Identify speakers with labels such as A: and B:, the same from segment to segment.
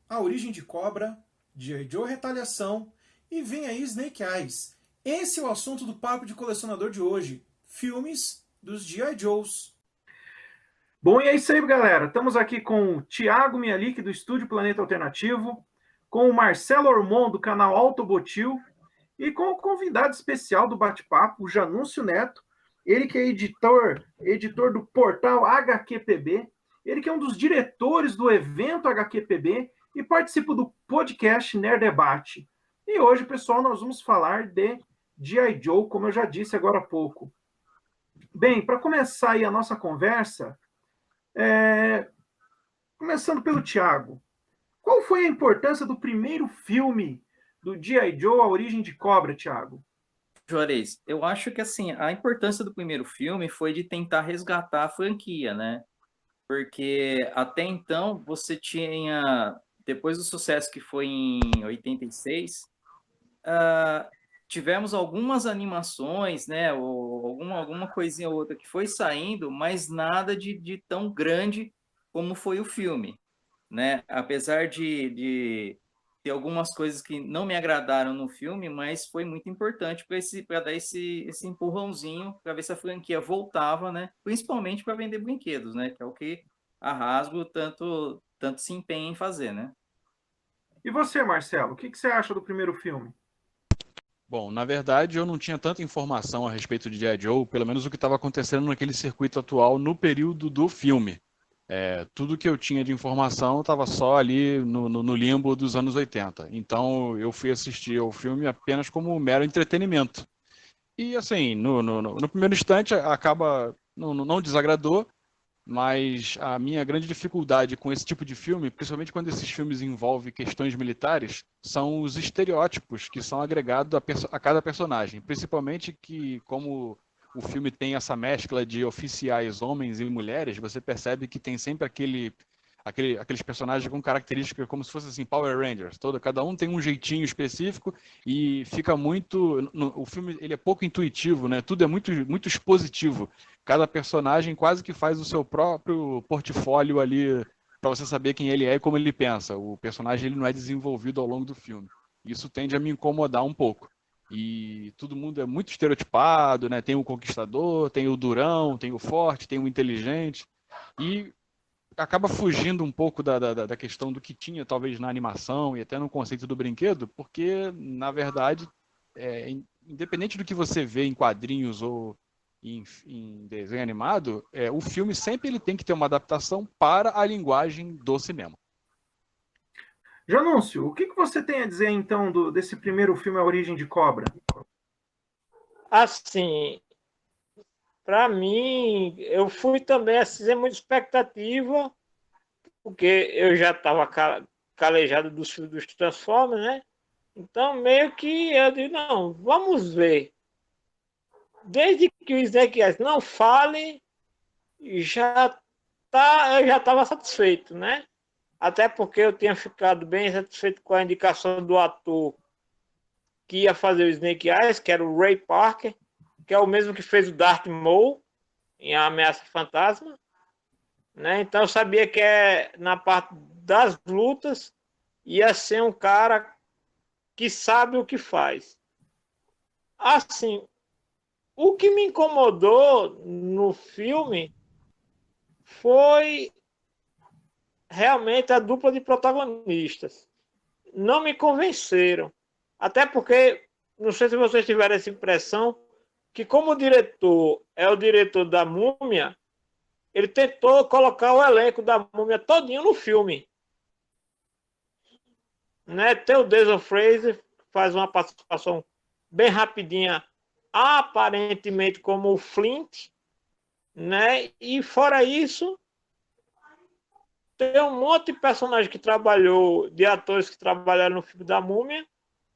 A: A Origem de Cobra, G.I. Joe Retaliação e vem aí Snake Eyes. Esse é o assunto do Papo de Colecionador de hoje. Filmes dos G.I. Joes. Bom, e é isso aí, galera. Estamos aqui com o Thiago Mialik, do Estúdio Planeta Alternativo, com o Marcelo Ormond, do canal Autobotil, e com o convidado especial do bate-papo, o Janúncio Neto, ele que é editor do portal HQPB, ele que é um dos diretores do evento HQPB e participa do podcast Nerd Debate. E hoje, pessoal, nós vamos falar de G.I. Joe, como eu já disse agora há pouco. Bem, para começar aí a nossa conversa, começando pelo Thiago, qual foi a importância do primeiro filme do G.I. Joe, A Origem de Cobra, Thiago?
B: Juarez, eu acho que assim, a importância do primeiro filme foi de tentar resgatar a franquia, né? Porque até então você tinha, depois do sucesso que foi em 86, tivemos algumas animações, né? Ou alguma coisinha ou outra que foi saindo, mas nada de tão grande como foi o filme, né? Apesar de ter algumas coisas que não me agradaram no filme, mas foi muito importante para dar esse empurrãozinho para ver se a franquia voltava, né? Principalmente para vender brinquedos, né? Que é o que a Hasbro tanto se empenha em fazer, né?
A: E você, Marcelo, o que você acha do primeiro filme?
C: Bom, na verdade, eu não tinha tanta informação a respeito de G.I. Joe, pelo menos o que estava acontecendo naquele circuito atual no período do filme. Tudo que eu tinha de informação estava só ali no limbo dos anos 80. Então, eu fui assistir ao filme apenas como um mero entretenimento. E, assim, no primeiro instante, acaba, não desagradou, mas a minha grande dificuldade com esse tipo de filme, principalmente quando esses filmes envolvem questões militares, são os estereótipos que são agregados a cada personagem. Principalmente que, como o filme tem essa mescla de oficiais homens e mulheres, você percebe que tem sempre aqueles personagens com características como se fosse assim, Power Rangers. Cada um tem um jeitinho específico e fica muito... O filme ele é pouco intuitivo, né? Tudo é muito expositivo. Cada personagem quase que faz o seu próprio portfólio ali para você saber quem ele é e como ele pensa. O personagem ele não é desenvolvido ao longo do filme. Isso tende a me incomodar um pouco. E todo mundo é muito estereotipado, né? Tem o conquistador, tem o durão, tem o forte, tem o inteligente. E acaba fugindo um pouco da questão do que tinha, talvez, na animação e até no conceito do brinquedo, porque, na verdade, independente do que você vê em quadrinhos ou em desenho animado, o filme sempre ele tem que ter uma adaptação para a linguagem do cinema.
A: Janúncio, o que você tem a dizer, então, desse primeiro filme, A Origem de Cobra?
D: Assim, para mim, eu fui também assim, sem muita expectativa, porque eu já estava calejado dos filmes dos Transformers, né? Então, meio que eu digo, não, vamos ver. Desde que o Snake Eyes não fale, eu já estava satisfeito, né? Até porque eu tinha ficado bem satisfeito com a indicação do ator que ia fazer o Snake Eyes, que era o Ray Parker, que é o mesmo que fez o Darth Maul em A Ameaça Fantasma. Né? Então eu sabia que na parte das lutas ia ser um cara que sabe o que faz. Assim, o que me incomodou no filme foi realmente a dupla de protagonistas. Não me convenceram. Até porque, não sei se vocês tiveram essa impressão, que como o diretor é o diretor da Múmia, ele tentou colocar o elenco da Múmia todinho no filme. Né? Tem o Denzel Fraser, faz uma participação bem rapidinha, aparentemente como o Flint, né? E fora isso, tem um monte de personagem que trabalhou, de atores que trabalharam no filme da Múmia,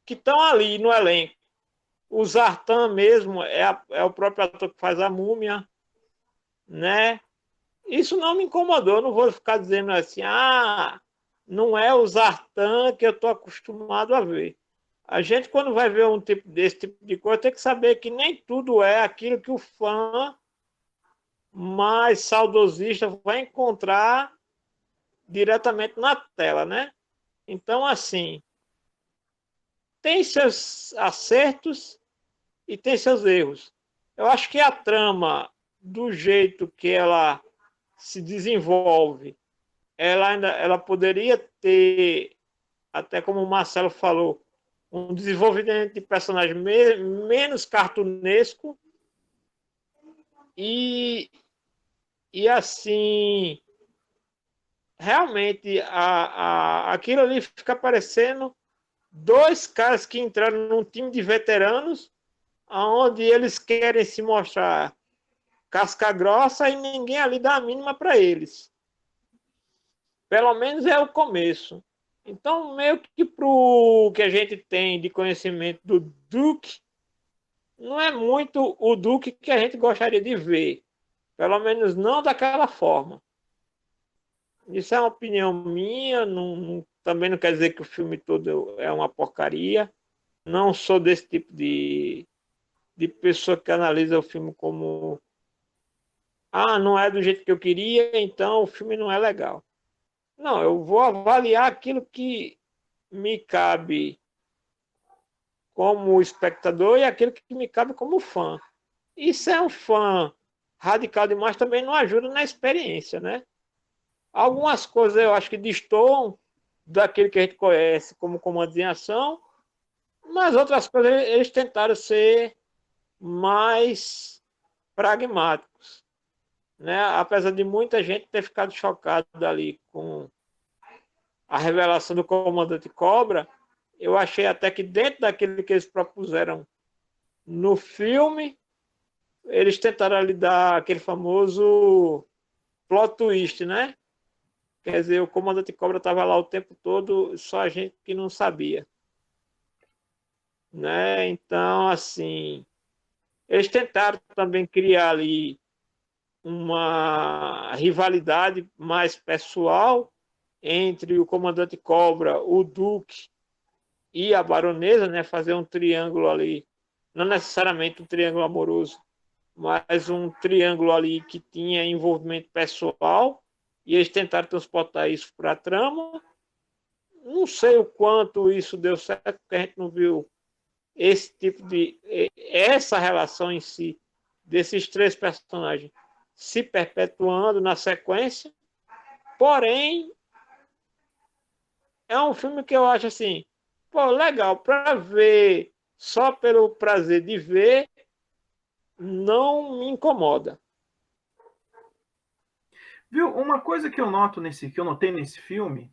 D: que estão ali no elenco. O Zartan mesmo é o próprio ator que faz a Múmia, né? Isso não me incomodou, não vou ficar dizendo assim, não é o Zartan que eu estou acostumado a ver. A gente, quando vai ver desse tipo de coisa, tem que saber que nem tudo é aquilo que o fã mais saudosista vai encontrar diretamente na tela, né? Então, assim, tem seus acertos e tem seus erros. Eu acho que a trama, do jeito que ela se desenvolve, ela poderia ter, até como o Marcelo falou, um desenvolvimento de personagem menos cartunesco e, e assim, realmente aquilo ali fica parecendo dois caras que entraram num time de veteranos, onde eles querem se mostrar casca grossa e ninguém ali dá a mínima para eles. Pelo menos é o começo. Então, meio que pro que a gente tem de conhecimento do Duke, não é muito o Duke que a gente gostaria de ver. Pelo menos não daquela forma. Isso é uma opinião minha, também não quer dizer que o filme todo é uma porcaria. Não sou desse tipo de pessoa que analisa o filme como não é do jeito que eu queria, então o filme não é legal. Não, eu vou avaliar aquilo que me cabe como espectador e aquilo que me cabe como fã. E ser um fã radical demais também não ajuda na experiência, né? Algumas coisas eu acho que destoam daquilo que a gente conhece como comando em ação, mas outras coisas eles tentaram ser mais pragmáticos, né? Apesar de muita gente ter ficado chocada ali com a revelação do Comandante Cobra, eu achei até que dentro daquilo que eles propuseram no filme, eles tentaram ali dar aquele famoso plot twist, né? Quer dizer, o Comandante Cobra estava lá o tempo todo, só a gente que não sabia, né? Então, assim, eles tentaram também criar ali uma rivalidade mais pessoal entre o Comandante Cobra, o Duque e a Baronesa, né? Fazer um triângulo ali, não necessariamente um triângulo amoroso, mas um triângulo ali que tinha envolvimento pessoal, e eles tentaram transportar isso para a trama. Não sei o quanto isso deu certo, porque a gente não viu esse tipo de essa relação em si desses três personagens se perpetuando na sequência. Porém, é um filme que eu acho assim, pô, legal para ver só pelo prazer de ver, não me incomoda.
A: Viu? Uma coisa que eu notei nesse filme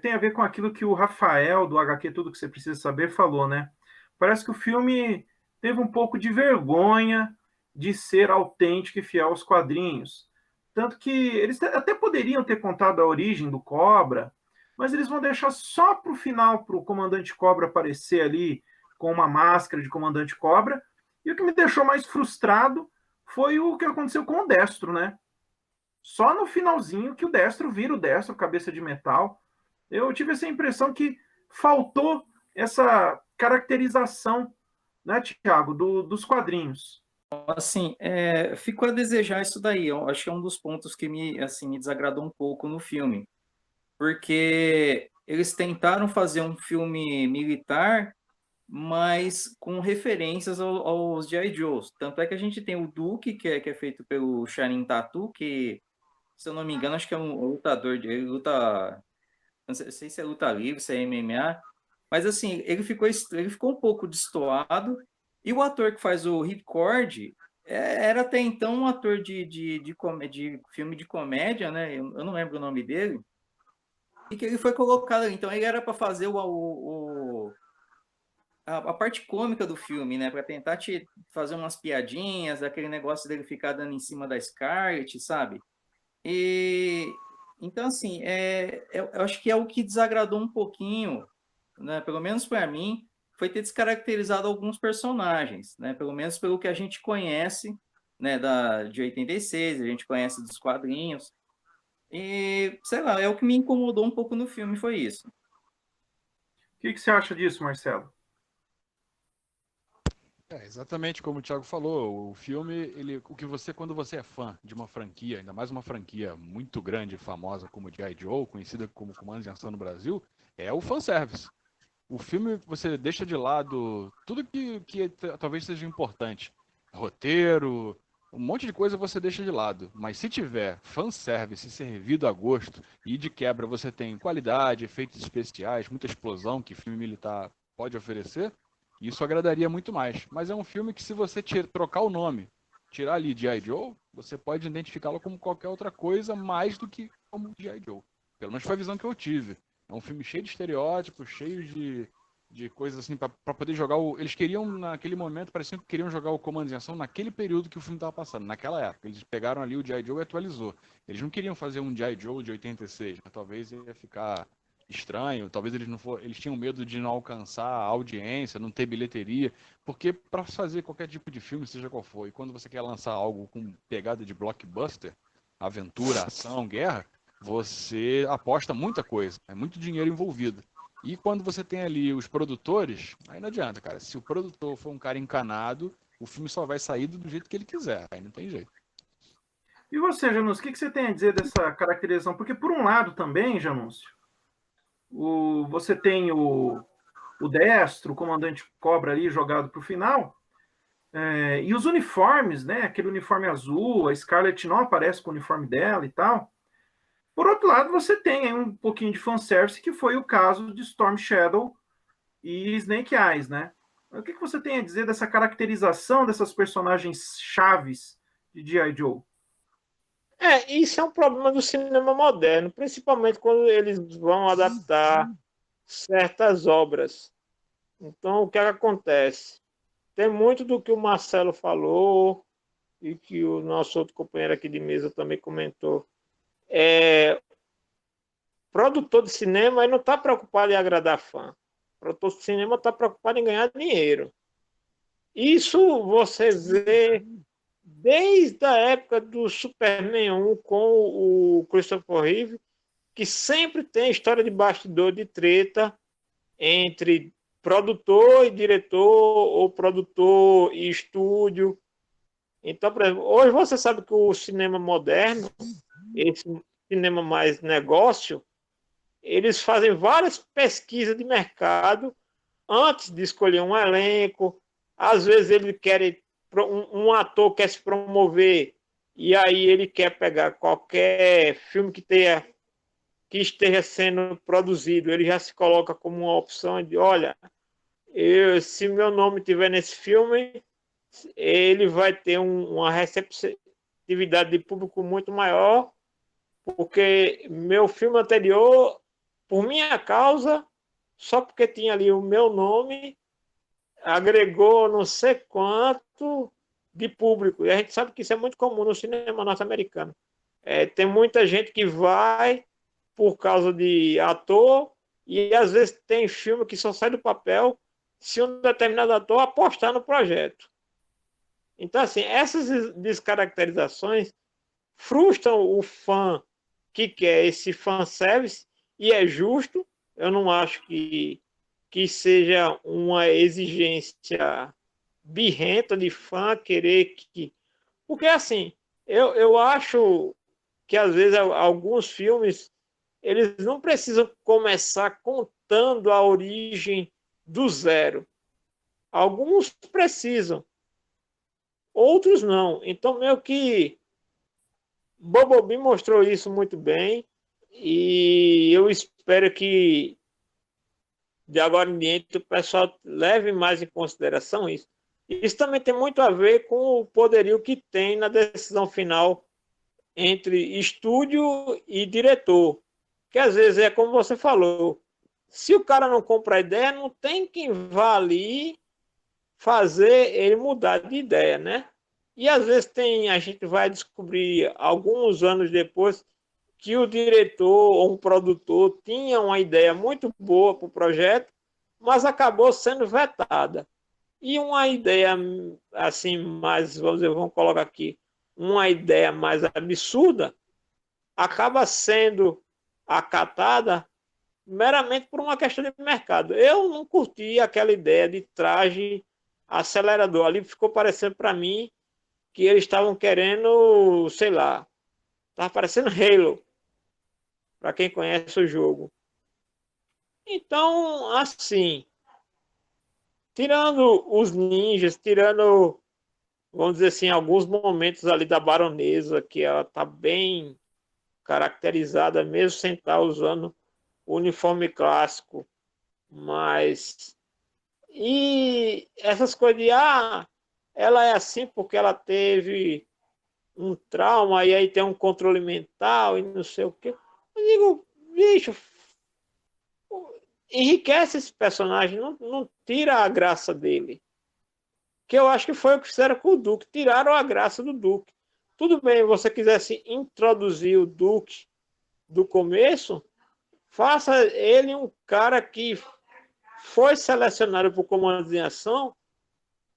A: tem a ver com aquilo que o Rafael do HQ Tudo que você precisa saber falou, né? Parece que o filme teve um pouco de vergonha de ser autêntico e fiel aos quadrinhos. Tanto que eles até poderiam ter contado a origem do Cobra, mas eles vão deixar só para o final, para o Comandante Cobra aparecer ali com uma máscara de Comandante Cobra. E o que me deixou mais frustrado foi o que aconteceu com o Destro, né? Só no finalzinho que o Destro vira o Destro, cabeça de metal. Eu tive essa impressão que faltou essa caracterização, né, Thiago, dos quadrinhos.
B: Assim, ficou a desejar isso daí. Eu acho que é um dos pontos que me desagradou um pouco no filme. Porque eles tentaram fazer um filme militar, mas com referências aos G.I. Joes. Tanto é que a gente tem o Duke, que é feito pelo Sharin Tattoo, que, se eu não me engano, acho que é um lutador, ele luta, não sei se é luta livre, se é MMA, mas assim, ele ficou um pouco destoado, e o ator que faz o Ripcord era até então um ator de filme de comédia, né? Eu não lembro o nome dele, e que ele foi colocado ali. Então ele era para fazer a parte cômica do filme, né? Para tentar te fazer umas piadinhas, aquele negócio dele ficar dando em cima da Scarlett, sabe? E então, assim, eu acho que é o que desagradou um pouquinho, né? Pelo menos para mim, foi ter descaracterizado alguns personagens, né? Pelo menos pelo que a gente conhece, né? De 86, a gente conhece dos quadrinhos. E, sei lá, é o que me incomodou um pouco no filme, foi isso.
A: O que você acha disso, Marcelo?
C: Exatamente como o Thiago falou, o filme, o que você, quando você é fã de uma franquia, ainda mais uma franquia muito grande e famosa como G.I. Joe, conhecida como Comandos em Ação no Brasil, é o fanservice. O filme, você deixa de lado tudo que talvez seja importante. Roteiro, um monte de coisa você deixa de lado. Mas se tiver fanservice servido a gosto e de quebra você tem qualidade, efeitos especiais, muita explosão que filme militar pode oferecer, isso agradaria muito mais. Mas é um filme que se você trocar o nome, tirar ali G.I. Joe, você pode identificá-lo como qualquer outra coisa mais do que como G.I. Joe. Pelo menos foi a visão que eu tive. É um filme cheio de estereótipos, cheio de coisas assim, para poder jogar o... Eles queriam, naquele momento, parecia que queriam jogar o Comandos em Ação naquele período que o filme estava passando, naquela época. Eles pegaram ali o G.I. Joe e atualizou. Eles não queriam fazer um G.I. Joe de 86, né? Talvez ia ficar estranho, talvez eles tinham medo de não alcançar a audiência, não ter bilheteria, porque para fazer qualquer tipo de filme, seja qual for, e quando você quer lançar algo com pegada de blockbuster, aventura, ação, guerra, você aposta muita coisa, é muito dinheiro envolvido. E quando você tem ali os produtores, aí não adianta, cara. Se o produtor for um cara encanado, o filme só vai sair do jeito que ele quiser, aí não tem jeito.
A: E você, Janúncio, o que você tem a dizer dessa caracterização? Porque, por um lado, também, Janúncio, você tem o Destro, o comandante Cobra ali jogado para o final, e os uniformes, né? Aquele uniforme azul, a Scarlett não aparece com o uniforme dela e tal. Por outro lado, você tem aí um pouquinho de fanservice, que foi o caso de Storm Shadow e Snake Eyes, né? O que você tem a dizer dessa caracterização dessas personagens chaves de G.I. Joe?
D: Isso é um problema do cinema moderno, principalmente quando eles vão adaptar certas obras. Então, o que acontece? Tem muito do que o Marcelo falou e que o nosso outro companheiro aqui de mesa também comentou. Produtor de cinema não está preocupado em agradar fã. Produtor de cinema está preocupado em ganhar dinheiro. Isso você vê desde a época do Superman 1 com o Christopher Reeve, que sempre tem história de bastidor de treta entre produtor e diretor, ou produtor e estúdio. Então, por exemplo, hoje você sabe que o cinema moderno, esse cinema mais negócio, eles fazem várias pesquisas de mercado antes de escolher um elenco. Às vezes ele quer, um ator quer se promover e aí ele quer pegar qualquer filme que esteja sendo produzido, ele já se coloca como uma opção de, olha, se meu nome estiver nesse filme, ele vai ter uma receptividade de público muito maior, porque meu filme anterior, por minha causa, só porque tinha ali o meu nome, agregou não sei quanto de público. E a gente sabe que isso é muito comum no cinema norte-americano. Tem muita gente que vai por causa de ator, e às vezes tem filme que só sai do papel se um determinado ator apostar no projeto. Então, assim, essas descaracterizações frustram o fã que quer esse fanservice, e é justo. Eu não acho que seja uma exigência birrenta de fã querer que... Porque, assim, eu acho que, às vezes, alguns filmes eles não precisam começar contando a origem do zero. Alguns precisam, outros não. Então, meio que Bobobi mostrou isso muito bem, e eu espero que de agora em diante o pessoal leve mais em consideração isso. Isso também tem muito a ver com o poderio que tem na decisão final entre estúdio e diretor. Que às vezes é como você falou, se o cara não compra a ideia, não tem quem vá ali fazer ele mudar de ideia, né? E às vezes a gente vai descobrir alguns anos depois que o diretor ou um produtor tinha uma ideia muito boa para o projeto, mas acabou sendo vetada. E uma ideia assim mais, vamos colocar aqui, uma ideia mais absurda, acaba sendo acatada meramente por uma questão de mercado. Eu não curti aquela ideia de traje acelerador. Ali ficou parecendo para mim que eles estavam querendo, sei lá, estava parecendo Halo, para quem conhece o jogo. Então, assim, tirando os ninjas, tirando, vamos dizer assim, alguns momentos ali da baronesa, que ela tá bem caracterizada, mesmo sem estar usando o uniforme clássico, mas... E essas coisas de, ela é assim porque ela teve um trauma e aí tem um controle mental e não sei o quê. Eu digo, bicho, enriquece esse personagem, não tira a graça dele. Que eu acho que foi o que fizeram com o Duke, tiraram a graça do Duke. Tudo bem, você quisesse introduzir o Duke do começo, faça ele um cara que foi selecionado para o comando em ação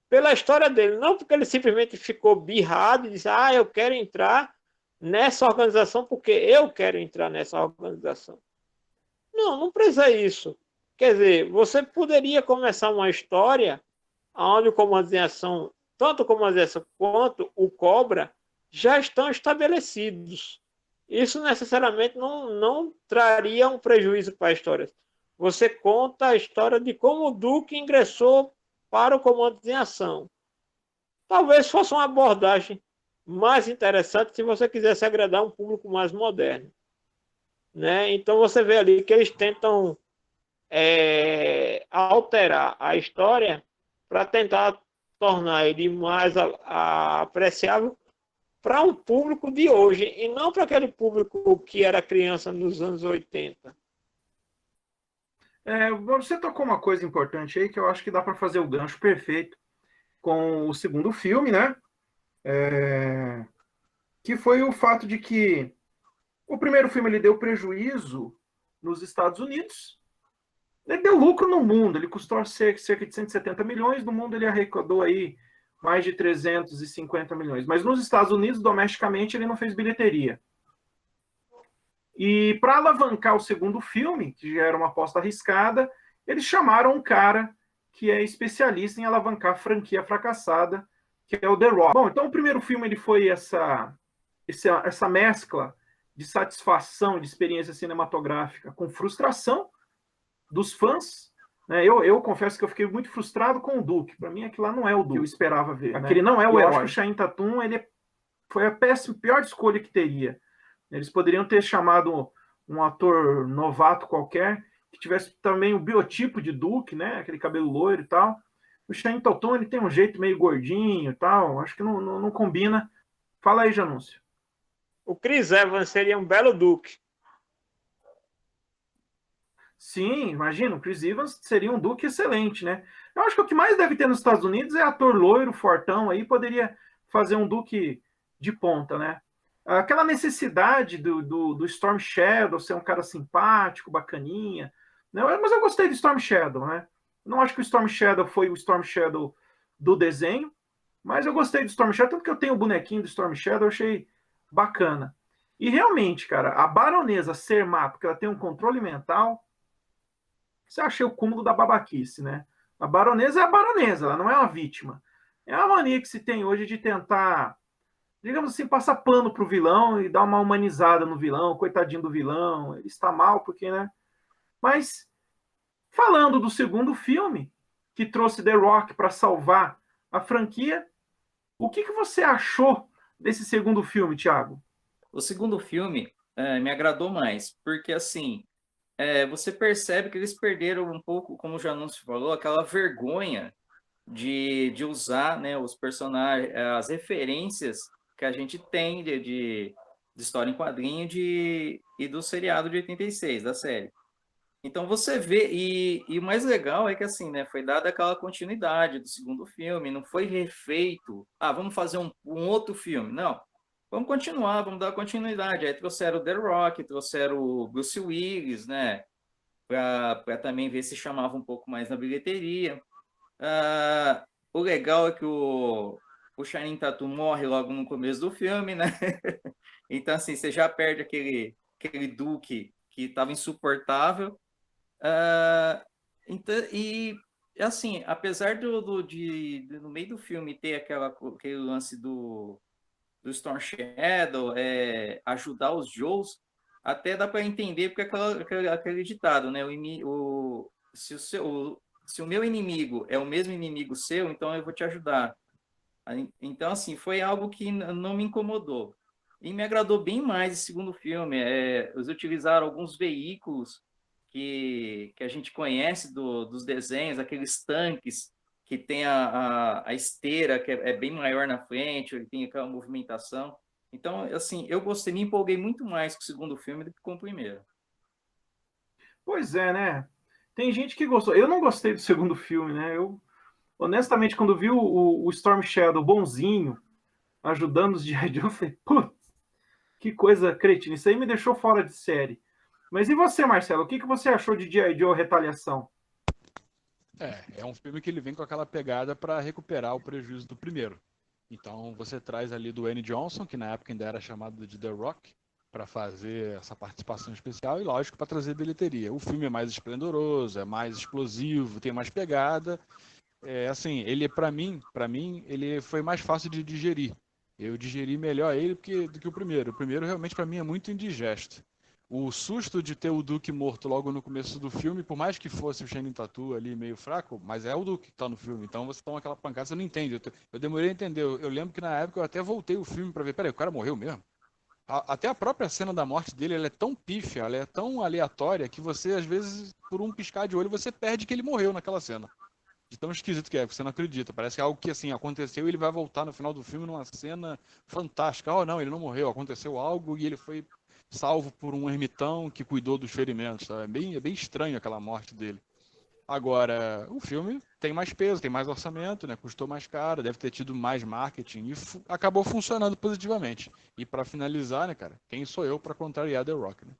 D: pela história dele, não porque ele simplesmente ficou birrado e disse, eu quero entrar nessa organização porque eu quero entrar nessa organização. Não precisa isso. Quer dizer, você poderia começar uma história onde o comando em ação, tanto o comando em ação quanto o Cobra, já estão estabelecidos. Isso necessariamente não traria um prejuízo para a história. Você conta a história de como o Duke ingressou para o comando em ação. Talvez fosse uma abordagem mais interessante se você quisesse agradar um público mais moderno, né? Então você vê ali que eles tentam alterar a história para tentar tornar ele mais apreciável para um público de hoje e não para aquele público que era criança nos anos 80.
A: Você tocou uma coisa importante aí que eu acho que dá para fazer o gancho perfeito com o segundo filme, né? Que foi o fato de que o primeiro filme ele deu prejuízo nos Estados Unidos, ele deu lucro no mundo, ele custou cerca de 170 milhões, no mundo ele arrecadou aí mais de 350 milhões, mas nos Estados Unidos, domesticamente, ele não fez bilheteria. E para alavancar o segundo filme, que já era uma aposta arriscada, eles chamaram um cara que é especialista em alavancar franquia fracassada, que é o The Rock. Bom, então o primeiro filme ele foi essa mescla de satisfação de experiência cinematográfica com frustração dos fãs. Né? Eu confesso que eu fiquei muito frustrado com o Duke. Para mim, aquilo lá não é o Duke que eu esperava ver. Aquele não é o herói. Eu acho que o Channing Tatum foi a pior escolha que teria. Eles poderiam ter chamado um ator novato qualquer, que tivesse também o biotipo de Duke, né? Aquele cabelo loiro e tal. O Channing Tatum ele tem um jeito meio gordinho e tal. Acho que não combina. Fala aí, Janúncio.
D: O Chris Evans seria um belo Duke.
A: Sim, imagina, o Chris Evans seria um Duke excelente, né? Eu acho que o que mais deve ter nos Estados Unidos é ator loiro, fortão, aí poderia fazer um Duke de ponta, né? Aquela necessidade do Storm Shadow ser um cara simpático, bacaninha, né? Mas eu gostei do Storm Shadow, né? Não acho que o Storm Shadow foi o Storm Shadow do desenho, mas eu gostei do Storm Shadow, tanto que eu tenho o bonequinho do Storm Shadow, eu achei bacana. E realmente, cara, a baronesa ser má, porque ela tem um controle mental, você achei o cúmulo da babaquice, né? A baronesa é a baronesa, ela não é uma vítima. É a mania que se tem hoje de tentar, digamos assim, passar pano pro vilão e dar uma humanizada no vilão, coitadinho do vilão, ele está mal porque, né? Mas, falando do segundo filme, que trouxe The Rock para salvar a franquia, o que você achou desse segundo filme, Thiago?
B: O segundo filme me agradou mais, porque assim, você percebe que eles perderam um pouco, como o Janúncio falou, aquela vergonha de usar, né, os personagens, as referências que a gente tem de história em quadrinho e do seriado de 86, da série. Então você vê, e o mais legal é que assim, né, foi dada aquela continuidade do segundo filme, não foi refeito, vamos fazer um outro filme, não. Vamos continuar, vamos dar continuidade. Aí trouxeram o The Rock, trouxeram o Bruce Willis, né, para também ver se chamava um pouco mais na bilheteria. O legal é que o Channing Tatum morre logo no começo do filme, né? Então, assim, você já perde aquele Duke que estava insuportável. Então, e assim, apesar no meio do filme ter aquele lance do Storm Shadow, ajudar os Joes, até dá para entender porque aquele ditado, né? Se o meu inimigo é o mesmo inimigo seu, então eu vou te ajudar. Então, assim, foi algo que não me incomodou. E me agradou bem mais esse segundo filme. Eles utilizaram alguns veículos que a gente conhece dos desenhos, aqueles tanques que tem a esteira, que é bem maior na frente, ele tem aquela movimentação. Então, assim, eu gostei, me empolguei muito mais com o segundo filme do que com o primeiro.
A: Pois é, né? Tem gente que gostou. Eu não gostei do segundo filme, né? Eu, honestamente, quando vi o Storm Shadow bonzinho, ajudando os G.I. Joe, eu falei, putz, que coisa cretina. Isso aí me deixou fora de série. Mas e você, Marcelo? O que você achou de G.I. Joe Retaliação?
C: É um filme que ele vem com aquela pegada para recuperar o prejuízo do primeiro. Então você traz ali do Dwayne Johnson, que na época ainda era chamado de The Rock, para fazer essa participação especial e, lógico, para trazer bilheteria. O filme é mais esplendoroso, é mais explosivo, tem mais pegada. Assim, ele para mim, ele foi mais fácil de digerir. Eu digeri melhor ele do que o primeiro. O primeiro realmente para mim é muito indigesto. O susto de ter o Duke morto logo no começo do filme, por mais que fosse o Channing Tatum ali meio fraco, mas é o Duke que tá no filme, então você toma aquela pancada, você não entende. Eu demorei a entender. Eu lembro que na época eu até voltei o filme para ver, peraí, o cara morreu mesmo? Até a própria cena da morte dele, ela é tão pífia, ela é tão aleatória, que você, às vezes, por um piscar de olho, você perde que ele morreu naquela cena. De tão esquisito que é, você não acredita. Parece que é algo que, assim, aconteceu e ele vai voltar no final do filme numa cena fantástica. Oh, não, ele não morreu, aconteceu algo e ele foi salvo por um ermitão que cuidou dos ferimentos. Tá? É bem estranho aquela morte dele. Agora, o filme tem mais peso, tem mais orçamento, né? Custou mais caro, deve ter tido mais marketing e acabou funcionando positivamente. E para finalizar, né, cara, quem sou eu para contrariar The Rock, né?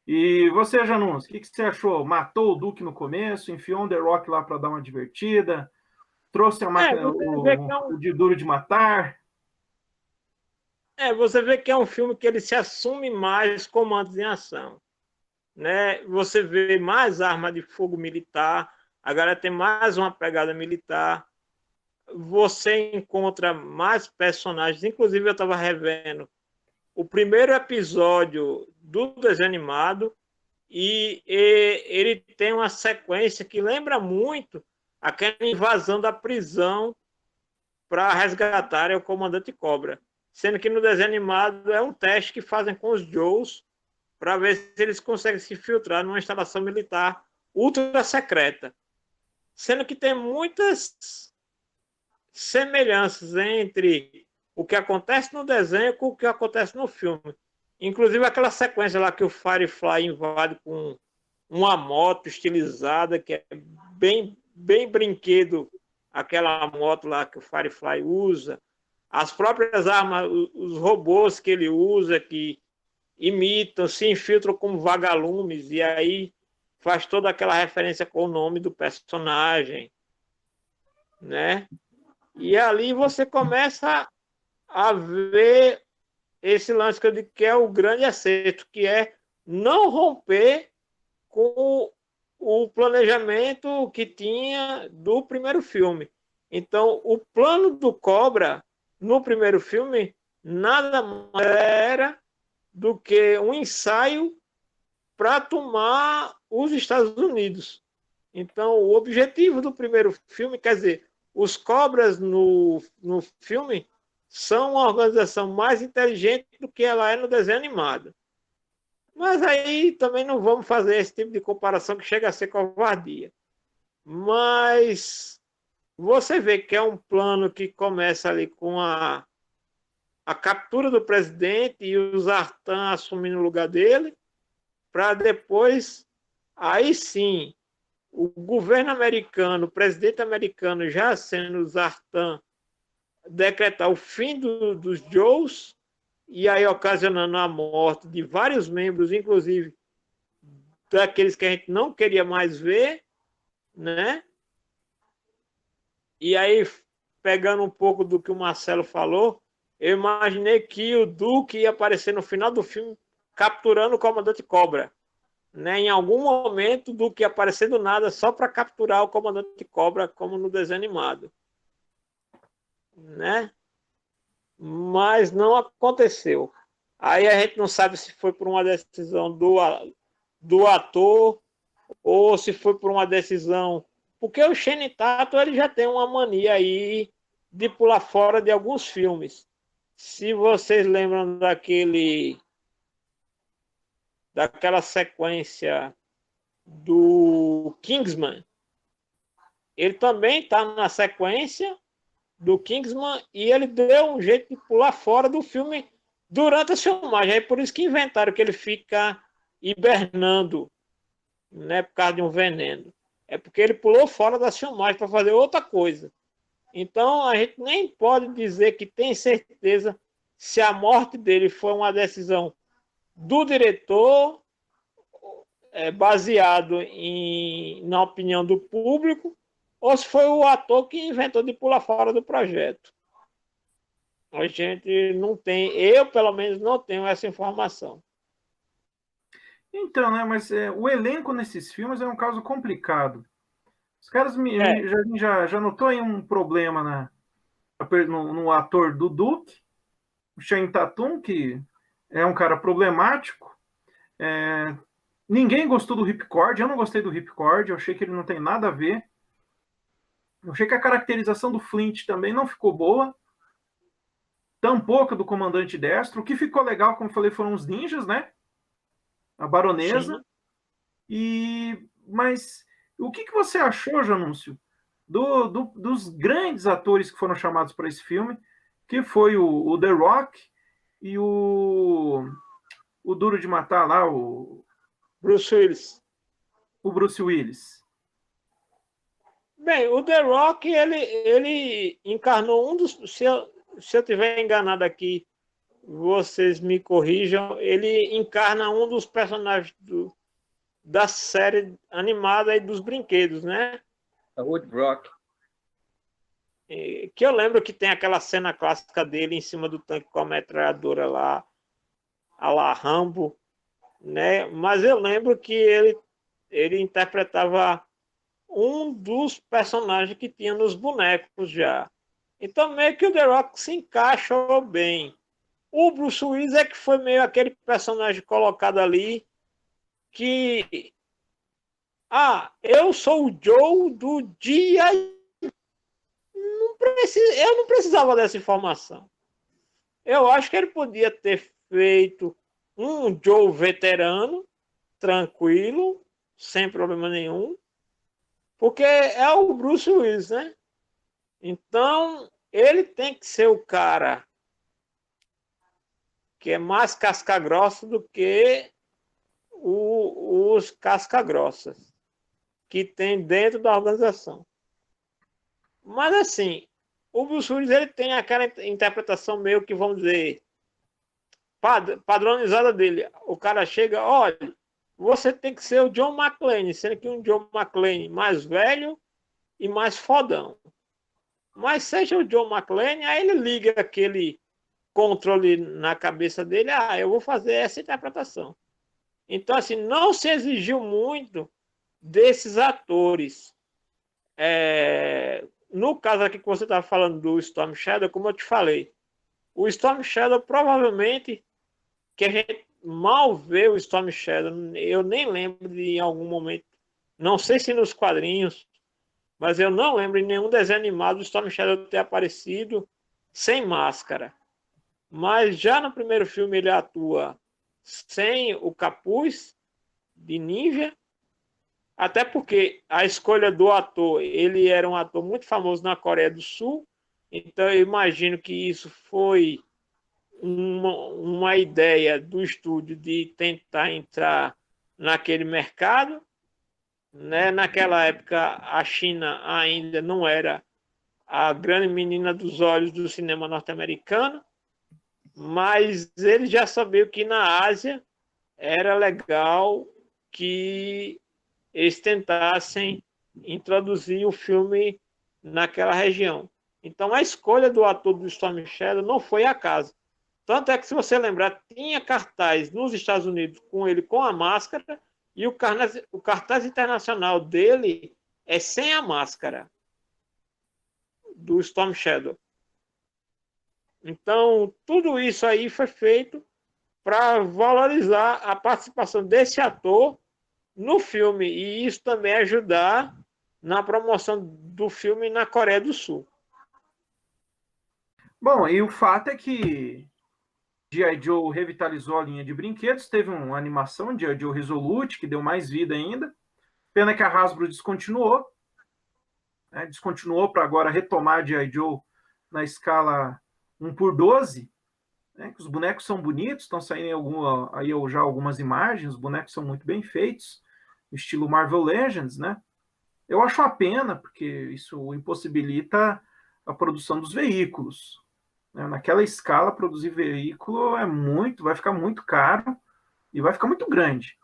A: E você, Janus, o que você achou? Matou o Duke no começo, enfiou um The Rock lá para dar uma divertida, trouxe a máquina,
D: Você vê que
A: o de Duro de Matar.
D: você vê que é um filme que ele se assume mais comandos em ação, né? Você vê mais arma de fogo militar, a galera tem mais uma pegada militar, você encontra mais personagens, inclusive eu estava revendo o primeiro episódio do desenho animado e ele tem uma sequência que lembra muito aquela invasão da prisão para resgatar o comandante Cobra, sendo que no desenho animado é um teste que fazem com os Joes para ver se eles conseguem se filtrar numa instalação militar ultra secreta, sendo que tem muitas semelhanças entre o que acontece no desenho com o que acontece no filme. Inclusive aquela sequência lá que o Firefly invade com uma moto estilizada, que é bem brinquedo, aquela moto lá que o Firefly usa, as próprias armas, os robôs que ele usa, que imitam, se infiltram como vagalumes, e aí faz toda aquela referência com o nome do personagem, né? E ali você começa a ver esse lance que eu digo que é o grande acerto, que é não romper com o planejamento que tinha do primeiro filme. Então, o plano do Cobra no primeiro filme nada mais era do que um ensaio para tomar os Estados Unidos. Então, o objetivo do primeiro filme, quer dizer, os Cobras no filme são uma organização mais inteligente do que ela é no desenho animado. Mas aí também não vamos fazer esse tipo de comparação que chega a ser covardia. Mas você vê que é um plano que começa ali com a captura do presidente e o Zartan assumindo o lugar dele, para depois, aí sim, o governo americano, o presidente americano já sendo o Zartan, decretar o fim dos Joes e aí ocasionando a morte de vários membros, inclusive daqueles que a gente não queria mais ver, né? E aí, pegando um pouco do que o Marcelo falou, eu imaginei que o Duke ia aparecer no final do filme capturando o comandante Cobra. né, em algum momento, do que aparecer do nada só para capturar o Comandante Cobra, como no desenho animado, né? Mas não aconteceu. Aí a gente não sabe se foi por uma decisão do ator ou se foi por uma decisão... Porque o Channing Tatum ele já tem uma mania aí de pular fora de alguns filmes. Se vocês lembram daquela sequência do Kingsman, ele também está na sequência do Kingsman e ele deu um jeito de pular fora do filme durante a filmagem. É por isso que inventaram que ele fica hibernando, né, por causa de um veneno. É porque ele pulou fora das filmagens para fazer outra coisa. Então a gente nem pode dizer que tem certeza se a morte dele foi uma decisão do diretor, baseado na opinião do público, ou se foi o ator que inventou de pular fora do projeto. A gente não tem, eu pelo menos não tenho essa informação.
A: Então, né, mas o elenco nesses filmes é um caso complicado. Os caras já notou aí um problema no ator do Duke, o Channing Tatum, que é um cara problemático. Ninguém gostou do Ripcord, eu não gostei do Ripcord, eu achei que ele não tem nada a ver. Eu achei que a caracterização do Flint também não ficou boa. Tampouco do Comandante Destro. O que ficou legal, como eu falei, foram os ninjas, né? A baronesa. Mas o que você achou, Janúncio, dos grandes atores que foram chamados para esse filme, que foi o The Rock e o Duro de Matar lá, o
D: Bruce Willis.
A: O Bruce Willis.
D: Bem, o The Rock, ele encarnou um dos... Se eu estiver enganado aqui, vocês me corrijam, ele encarna um dos personagens da série animada e dos brinquedos, né?
B: A Woodrock.
D: Que eu lembro que tem aquela cena clássica dele em cima do tanque com a metralhadora lá, a la Rambo, né? Mas eu lembro que ele interpretava um dos personagens que tinha nos bonecos já. Então meio que o The Rock se encaixou bem. O Bruce Willis é que foi meio aquele personagem colocado ali que... eu sou o Joe do dia... Eu não precisava dessa informação. Eu acho que ele podia ter feito um Joe veterano, tranquilo, sem problema nenhum, porque é o Bruce Willis, né? Então, ele tem que ser o cara que é mais casca-grossa do que os casca-grossas que tem dentro da organização. Mas, assim, o Bruce Willis ele tem aquela interpretação meio que, vamos dizer, padronizada dele. O cara chega, olha, você tem que ser o John McClane, sendo que um John McClane mais velho e mais fodão. Mas seja o John McClane, aí ele liga aquele controle na cabeça dele, eu vou fazer essa interpretação. Então, assim, não se exigiu muito desses atores. No caso aqui que você estava falando do Storm Shadow, como eu te falei, o Storm Shadow provavelmente, que a gente mal vê o Storm Shadow, eu nem lembro de em algum momento, não sei se nos quadrinhos, mas eu não lembro em nenhum desenho animado do Storm Shadow ter aparecido sem máscara. Mas já no primeiro filme ele atua sem o capuz de ninja, até porque a escolha do ator, ele era um ator muito famoso na Coreia do Sul, então eu imagino que isso foi uma ideia do estúdio de tentar entrar naquele mercado, né? Naquela época a China ainda não era a grande menina dos olhos do cinema norte-americano, mas ele já sabia que na Ásia era legal que eles tentassem introduzir o filme naquela região. Então a escolha do ator do Storm Shadow não foi acaso. Tanto é que, se você lembrar, tinha cartaz nos Estados Unidos com ele com a máscara E o cartaz internacional dele é sem a máscara do Storm Shadow. Então, tudo isso aí foi feito para valorizar a participação desse ator no filme. E isso também ajudar na promoção do filme na Coreia do Sul.
A: Bom, e o fato é que G.I. Joe revitalizou a linha de brinquedos, teve uma animação, G.I. Joe Resolute, que deu mais vida ainda. Pena que a Hasbro descontinuou, né? Descontinuou para agora retomar G.I. Joe na escala 1:12, né? Que os bonecos são bonitos, estão saindo aí já algumas imagens, os bonecos são muito bem feitos, estilo Marvel Legends, né? Eu acho uma pena, porque isso impossibilita a produção dos veículos. Naquela escala, produzir veículo vai ficar muito caro e vai ficar muito grande.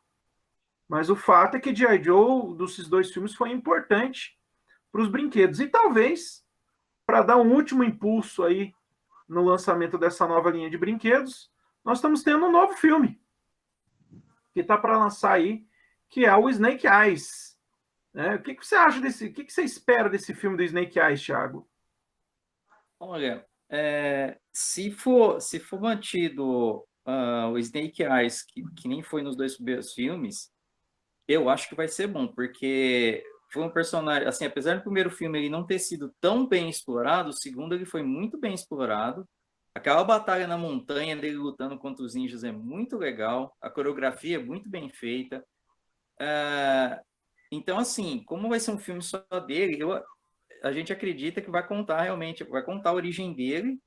A: Mas o fato é que G.I. Joe, desses 2 filmes, foi importante para os brinquedos. E talvez, para dar um último impulso aí no lançamento dessa nova linha de brinquedos, nós estamos tendo um novo filme que está para lançar aí, que é o Snake Eyes. O que você acha desse? O que você espera desse filme do Snake Eyes, Thiago?
B: Olha, se for mantido o Snake Eyes, que nem foi nos 2 primeiros filmes, eu acho que vai ser bom, porque foi um personagem, assim, apesar do primeiro filme ele não ter sido tão bem explorado, o segundo ele foi muito bem explorado. Aquela batalha na montanha dele lutando contra os ninjas é muito legal, a coreografia é muito bem feita. Então, assim, como vai ser um filme só dele, a gente acredita que vai contar a origem dele.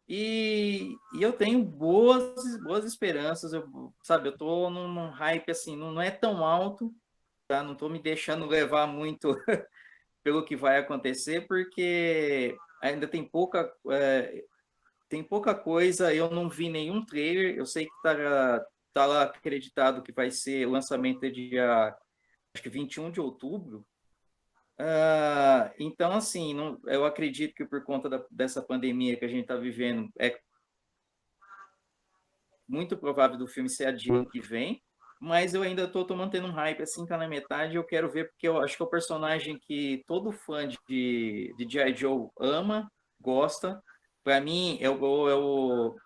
B: E eu tenho boas esperanças, sabe? Eu tô num hype assim, não é tão alto, tá? Não tô me deixando levar muito pelo que vai acontecer, porque ainda tem pouca coisa, eu não vi nenhum trailer, eu sei que tá lá acreditado que vai ser o lançamento dia, acho que 21 de outubro. Então, assim, eu acredito que por conta dessa pandemia que a gente está vivendo, é muito provável do filme ser adiado ano que vem, mas eu ainda tô mantendo um hype, assim, tá na metade, eu quero ver, porque eu acho que é o personagem que todo fã de G.I. Joe ama, gosta. Para mim, é o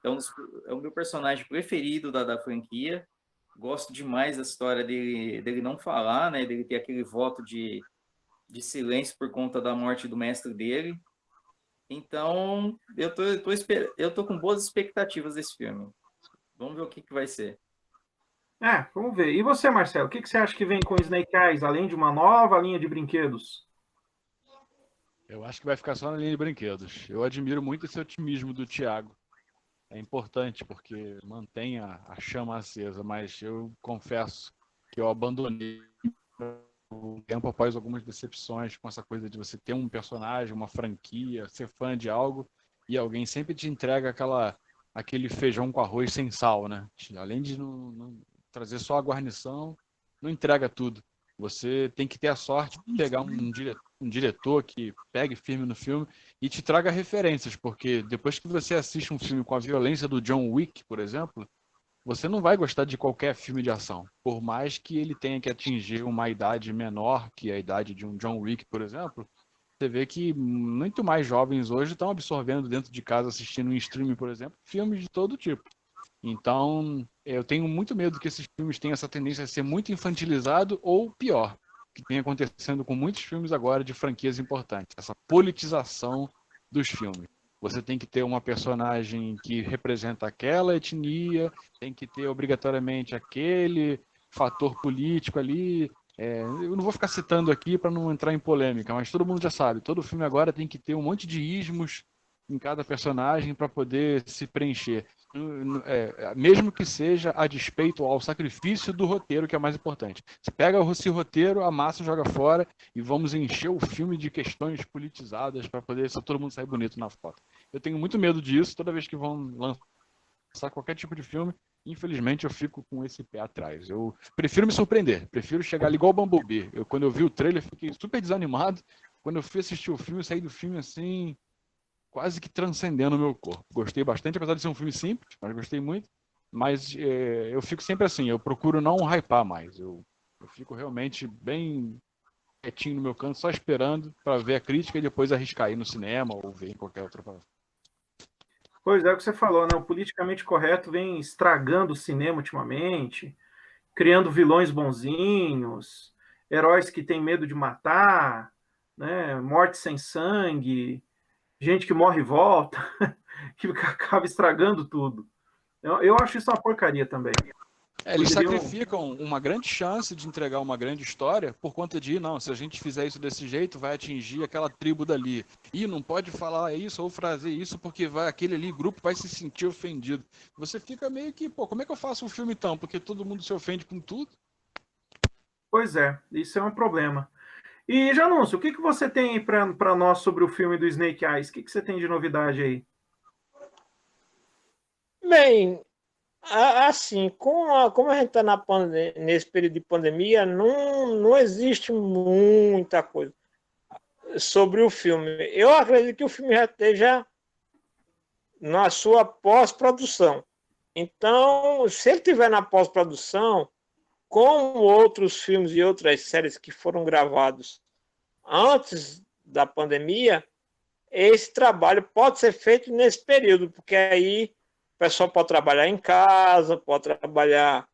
B: meu personagem preferido da franquia. Gosto demais da história dele não falar, né? Dele ter aquele voto de silêncio por conta da morte do mestre dele. Então, eu tô com boas expectativas desse filme. Vamos ver o que vai ser.
A: Vamos ver. E você, Marcelo, o que você acha que vem com Snake Eyes, além de uma nova linha de brinquedos?
C: Eu acho que vai ficar só na linha de brinquedos. Eu admiro muito esse otimismo do Thiago. É importante porque mantém a chama acesa, mas eu confesso que eu abandonei o tempo após algumas decepções com essa coisa de você ter um personagem, uma franquia, ser fã de algo e alguém sempre te entrega aquele feijão com arroz sem sal, né? Além de não trazer só a guarnição, não entrega tudo. Você tem que ter a sorte de pegar um diretor que pegue firme no filme e te traga referências, porque depois que você assiste um filme com a violência do John Wick, por exemplo, você não vai gostar de qualquer filme de ação, por mais que ele tenha que atingir uma idade menor que a idade de um John Wick, por exemplo. Você vê que muito mais jovens hoje estão absorvendo dentro de casa, assistindo em streaming, por exemplo, filmes de todo tipo. Então, eu tenho muito medo que esses filmes tenham essa tendência a ser muito infantilizado ou pior, que vem acontecendo com muitos filmes agora de franquias importantes, essa politização dos filmes. Você tem que ter uma personagem que representa aquela etnia, tem que ter obrigatoriamente aquele fator político ali. Eu não vou ficar citando aqui para não entrar em polêmica, mas todo mundo já sabe, todo filme agora tem que ter um monte de ismos em cada personagem para poder se preencher. Mesmo que seja a despeito ao sacrifício do roteiro, que é mais importante. Você pega esse roteiro, amassa, joga fora e vamos encher o filme de questões politizadas para poder todo mundo sair bonito na foto. Eu tenho muito medo disso toda vez que vão lançar qualquer tipo de filme. Infelizmente, eu fico com esse pé atrás. Eu prefiro me surpreender, prefiro chegar ali igual o Bumblebee. Quando eu vi o trailer, fiquei super desanimado. Quando eu fui assistir o filme, eu saí do filme assim, quase que transcendendo o meu corpo. Gostei bastante, apesar de ser um filme simples, mas gostei muito. Mas eu fico sempre assim, eu procuro não hypar mais. Eu fico realmente bem quietinho no meu canto, só esperando para ver a crítica e depois arriscar ir no cinema ou ver em qualquer outra.
A: Pois é o que você falou, né? O politicamente correto vem estragando o cinema ultimamente, criando vilões bonzinhos, heróis que têm medo de matar, né? Morte sem sangue, gente que morre e volta, que acaba estragando tudo. Eu acho isso uma porcaria também.
C: Eles
A: Poderiam.
C: sacrificam uma grande chance de entregar uma grande história por conta de, não, se a gente fizer isso desse jeito, vai atingir aquela tribo dali. E não pode falar isso ou fazer isso porque aquele ali, grupo, vai se sentir ofendido. Você fica meio que, pô, como é que eu faço um filme então? Porque todo mundo se ofende com tudo?
A: Pois é, isso é um problema. E, Janúncio, o que você tem para nós sobre o filme do Snake Eyes? O que você tem de novidade aí?
D: Bem, assim, como a gente está nesse período de pandemia, não existe muita coisa sobre o filme. Eu acredito que o filme já esteja na sua pós-produção. Então, se ele estiver na pós-produção, como outros filmes e outras séries que foram gravados antes da pandemia, esse trabalho pode ser feito nesse período, porque aí o pessoal pode trabalhar em casa, pode trabalhar,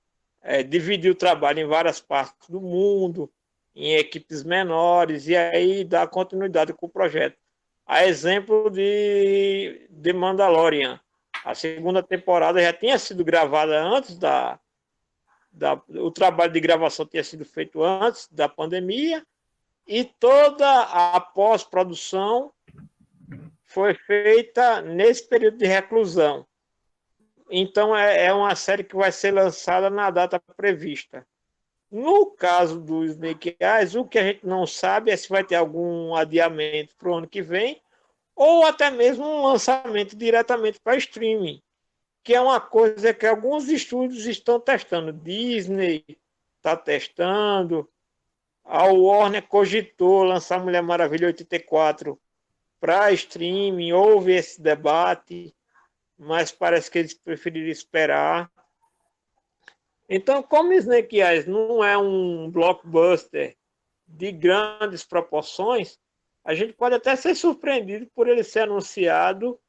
D: dividir o trabalho em várias partes do mundo, em equipes menores, e aí dar continuidade com o projeto. A exemplo de The Mandalorian. A segunda temporada já tinha sido gravada antes o trabalho de gravação tinha sido feito antes da pandemia, e toda a pós-produção foi feita nesse período de reclusão. Então, é uma série que vai ser lançada na data prevista. No caso do Snake Eyes, o que a gente não sabe é se vai ter algum adiamento para o ano que vem ou até mesmo um lançamento diretamente para streaming, que é uma coisa que alguns estúdios estão testando. Disney está testando, a Warner cogitou lançar Mulher Maravilha 84 para streaming, houve esse debate, mas parece que eles preferiram esperar. Então, como Snake Eyes não é um blockbuster de grandes proporções, a gente pode até ser surpreendido por ele ser anunciado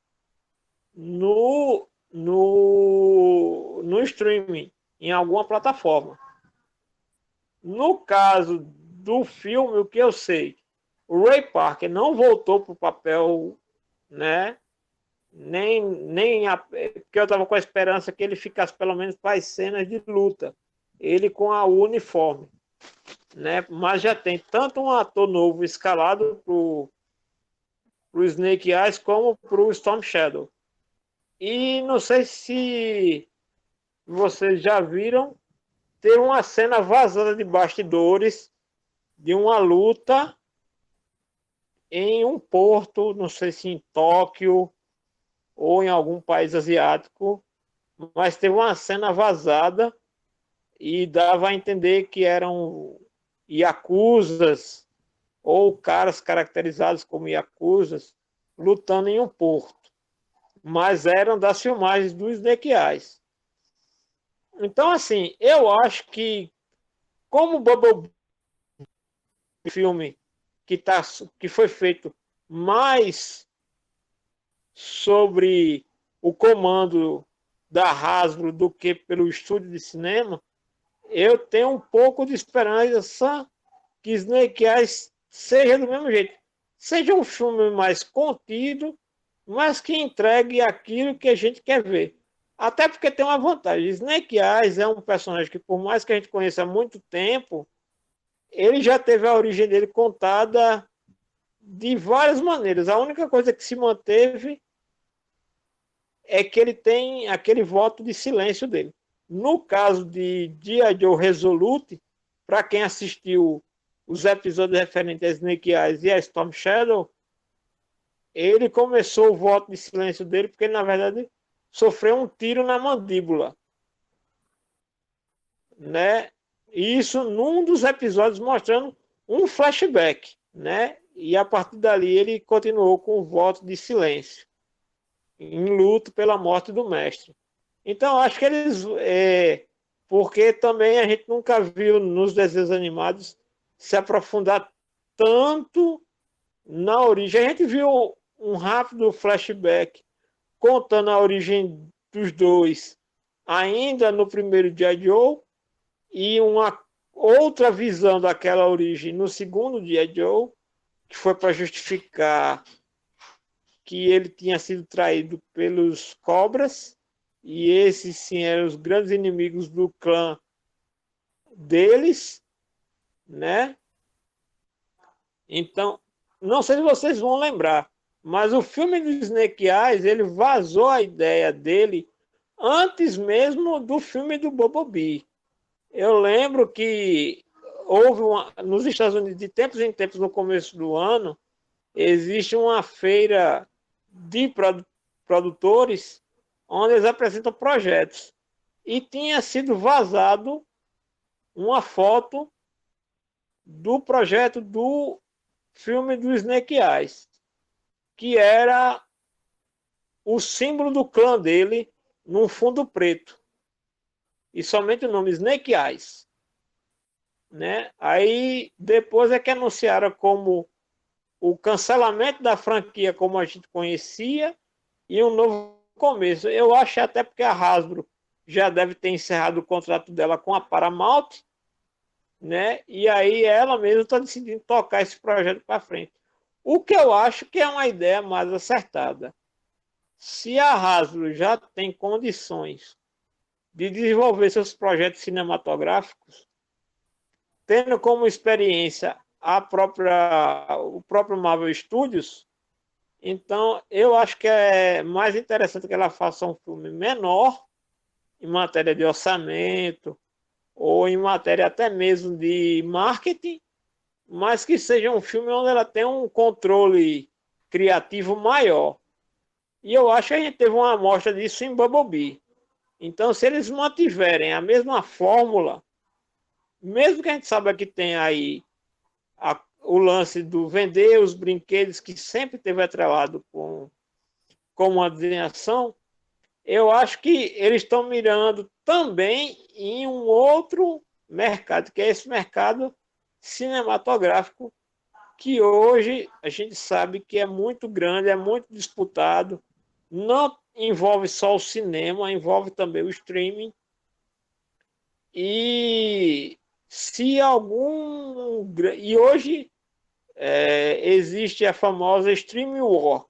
D: no streaming, em alguma plataforma. No caso do filme, o que eu sei, o Ray Parker não voltou para o papel, né? Porque eu estava com a esperança que ele ficasse pelo menos para as cenas de luta, ele com a uniforme, né? Mas já tem tanto um ator novo escalado para o Snake Eyes como para o Storm Shadow. E não sei se vocês já viram, ter uma cena vazada de bastidores de uma luta em um porto, não sei se em Tóquio ou em algum país asiático, mas teve uma cena vazada e dava a entender que eram yakuzas ou caras caracterizados como yakuzas lutando em um porto, mas eram das filmagens do Snake Eyes. Então, assim, eu acho que como o Bubble filme que foi feito mais sobre o comando da Hasbro do que pelo estúdio de cinema, eu tenho um pouco de esperança que Snake Eyes seja do mesmo jeito. Seja um filme mais contido, mas que entregue aquilo que a gente quer ver. Até porque tem uma vantagem. Snake Eyes é um personagem que, por mais que a gente conheça há muito tempo, ele já teve a origem dele contada de várias maneiras. A única coisa que se manteve é que ele tem aquele voto de silêncio dele. No caso de G.I. Joe Resolute, para quem assistiu os episódios referentes a Snake Eyes e a Storm Shadow, ele começou o voto de silêncio dele porque, na verdade, sofreu um tiro na mandíbula, né? Isso num dos episódios mostrando um flashback, né? E a partir dali ele continuou com o voto de silêncio, em luto pela morte do mestre. Então, eu acho que eles... porque também a gente nunca viu nos desenhos animados se aprofundar tanto na origem. A gente viu um rápido flashback contando a origem dos dois ainda no primeiro G.I. Joe e uma outra visão daquela origem no segundo G.I. Joe, que foi para justificar que ele tinha sido traído pelos cobras e esses sim eram os grandes inimigos do clã deles, né? Então, não sei se vocês vão lembrar, mas o filme do Snake Eyes, ele vazou a ideia dele antes mesmo do filme do Bumblebee. Eu lembro que houve nos Estados Unidos, de tempos em tempos, no começo do ano, existe uma feira de produtores onde eles apresentam projetos. E tinha sido vazado uma foto do projeto do filme do Snake Eyes, que era o símbolo do clã dele num fundo preto. E somente o nome Snake Eyes. Né? Aí depois é que anunciaram como o cancelamento da franquia como a gente conhecia e um novo começo. Eu acho até porque a Hasbro já deve ter encerrado o contrato dela com a Paramount, né? E aí ela mesma está decidindo tocar esse projeto para frente. O que eu acho que é uma ideia mais acertada. Se a Hasbro já tem condições de desenvolver seus projetos cinematográficos, tendo como experiência o próprio Marvel Studios, então eu acho que é mais interessante que ela faça um filme menor, em matéria de orçamento, ou em matéria até mesmo de marketing, mas que seja um filme onde ela tenha um controle criativo maior. E eu acho que a gente teve uma amostra disso em Bumblebee. Então, se eles mantiverem a mesma fórmula, mesmo que a gente saiba que tem aí o lance do vender os brinquedos, que sempre teve atrelado com uma desenhação, eu acho que eles estão mirando também em um outro mercado, que é esse mercado cinematográfico, que hoje a gente sabe que é muito grande, é muito disputado, não envolve só o cinema, envolve também o streaming. E se algum... E hoje existe a famosa Stream War,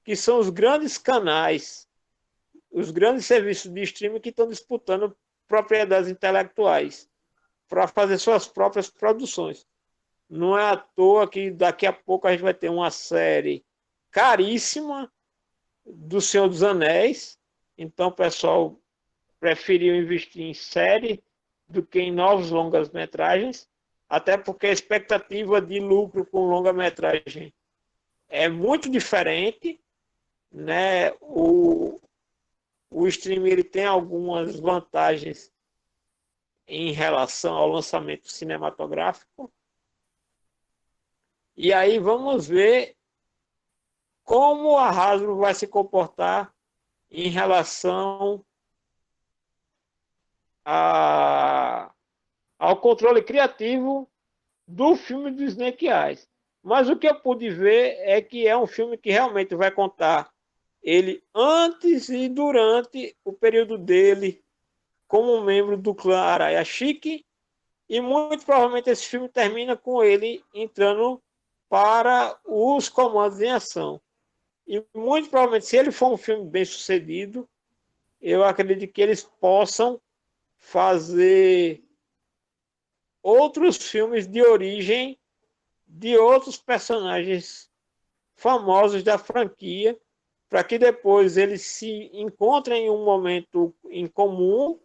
D: que são os grandes canais, os grandes serviços de streaming que estão disputando propriedades intelectuais para fazer suas próprias produções. Não é à toa que daqui a pouco a gente vai ter uma série caríssima do Senhor dos Anéis. Então o pessoal preferiu investir em série do que em novos longas-metragens, até porque a expectativa de lucro com longa-metragem é muito diferente, né? O streaming ele tem algumas vantagens em relação ao lançamento cinematográfico. E aí vamos ver como a Hasbro vai se comportar em relação ao controle criativo do filme do Snake Eyes. Mas o que eu pude ver é que é um filme que realmente vai contar ele antes e durante o período dele como um membro do clã Arayashiki, e muito provavelmente esse filme termina com ele entrando para os comandos em ação. E muito provavelmente, se ele for um filme bem sucedido, eu acredito que eles possam fazer outros filmes de origem de outros personagens famosos da franquia, para que depois eles se encontrem em um momento em comum,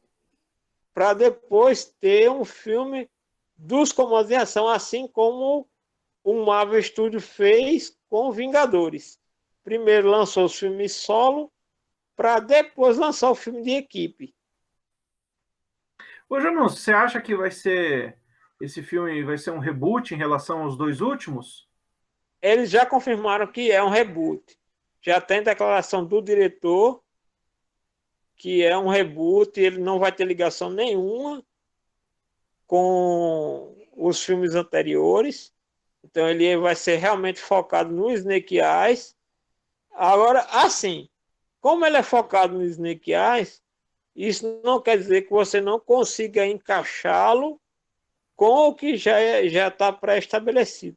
D: para depois ter um filme dos comandos em ação, assim como o Marvel Studio fez com Vingadores. Primeiro lançou os filmes solo, para depois lançar o filme de equipe.
A: Ô, Janus, você acha que esse filme vai ser um reboot em relação aos dois últimos?
D: Eles já confirmaram que é um reboot. Já tem declaração do diretor que é um reboot, ele não vai ter ligação nenhuma com os filmes anteriores. Então ele vai ser realmente focado no Snake Eyes. Agora, assim, como ele é focado no Snake Eyes, isso não quer dizer que você não consiga encaixá-lo com o que já está pré-estabelecido.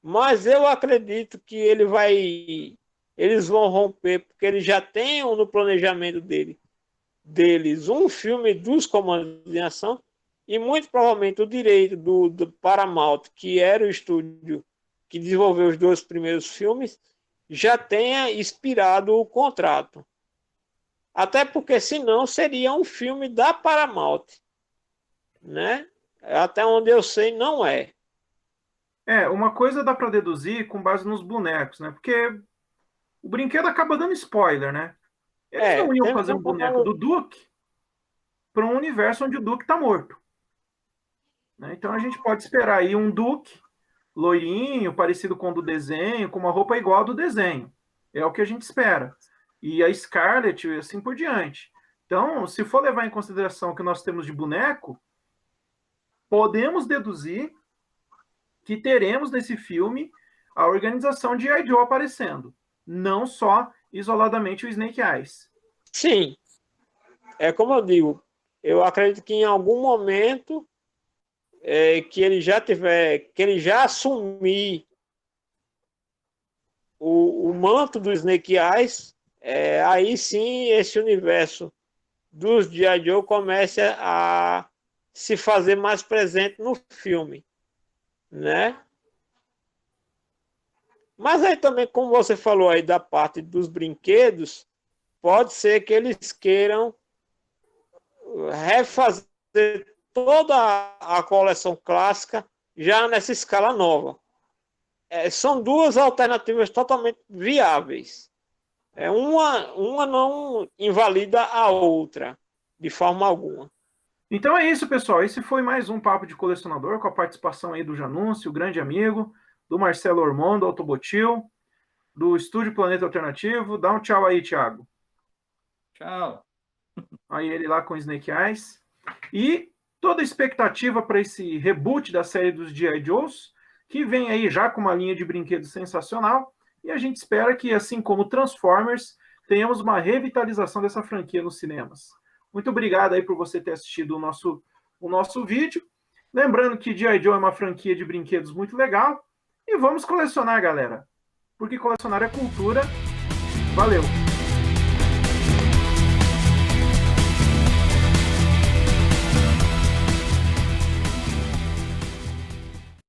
D: Mas eu acredito que eles vão romper, porque eles já têm no planejamento deles um filme dos Comandos em Ação, e muito provavelmente o direito do Paramount, que era o estúdio que desenvolveu os 2 primeiros filmes, já tenha expirado o contrato. Até porque senão seria um filme da Paramount, né? Até onde eu sei, não é.
A: Uma coisa dá para deduzir com base nos bonecos, né? Porque o brinquedo acaba dando spoiler, né? Eles não iam fazer um boneco do Duke para um universo onde o Duke está morto. Né? Então a gente pode esperar aí um Duke loirinho, parecido com o do desenho, com uma roupa igual ao do desenho. É o que a gente espera. E a Scarlett e assim por diante. Então, se for levar em consideração o que nós temos de boneco, podemos deduzir que teremos nesse filme a organização de G.I. Joe aparecendo. Não só isoladamente o Snake Eyes.
D: Sim. É como eu digo, eu acredito que em algum momento que ele já assumir o manto do Snake Eyes, aí sim esse universo dos G.I. Joe começa a se fazer mais presente no filme, né? Mas aí também, como você falou aí da parte dos brinquedos, pode ser que eles queiram refazer toda a coleção clássica já nessa escala nova. São 2 alternativas totalmente viáveis. Uma não invalida a outra, de forma alguma.
A: Então é isso, pessoal. Esse foi mais um Papo de Colecionador, com a participação aí do Janúncio, grande amigo, do Marcelo Ormond, do Autobotil, do Estúdio Planeta Alternativo. Dá um tchau aí, Thiago.
B: Tchau.
A: Aí ele lá com Snake Eyes. E toda a expectativa para esse reboot da série dos G.I. Joes, que vem aí já com uma linha de brinquedos sensacional, e a gente espera que, assim como Transformers, tenhamos uma revitalização dessa franquia nos cinemas. Muito obrigado aí por você ter assistido o nosso vídeo. Lembrando que G.I. Joe é uma franquia de brinquedos muito legal, e vamos colecionar, galera, porque colecionar é cultura. Valeu!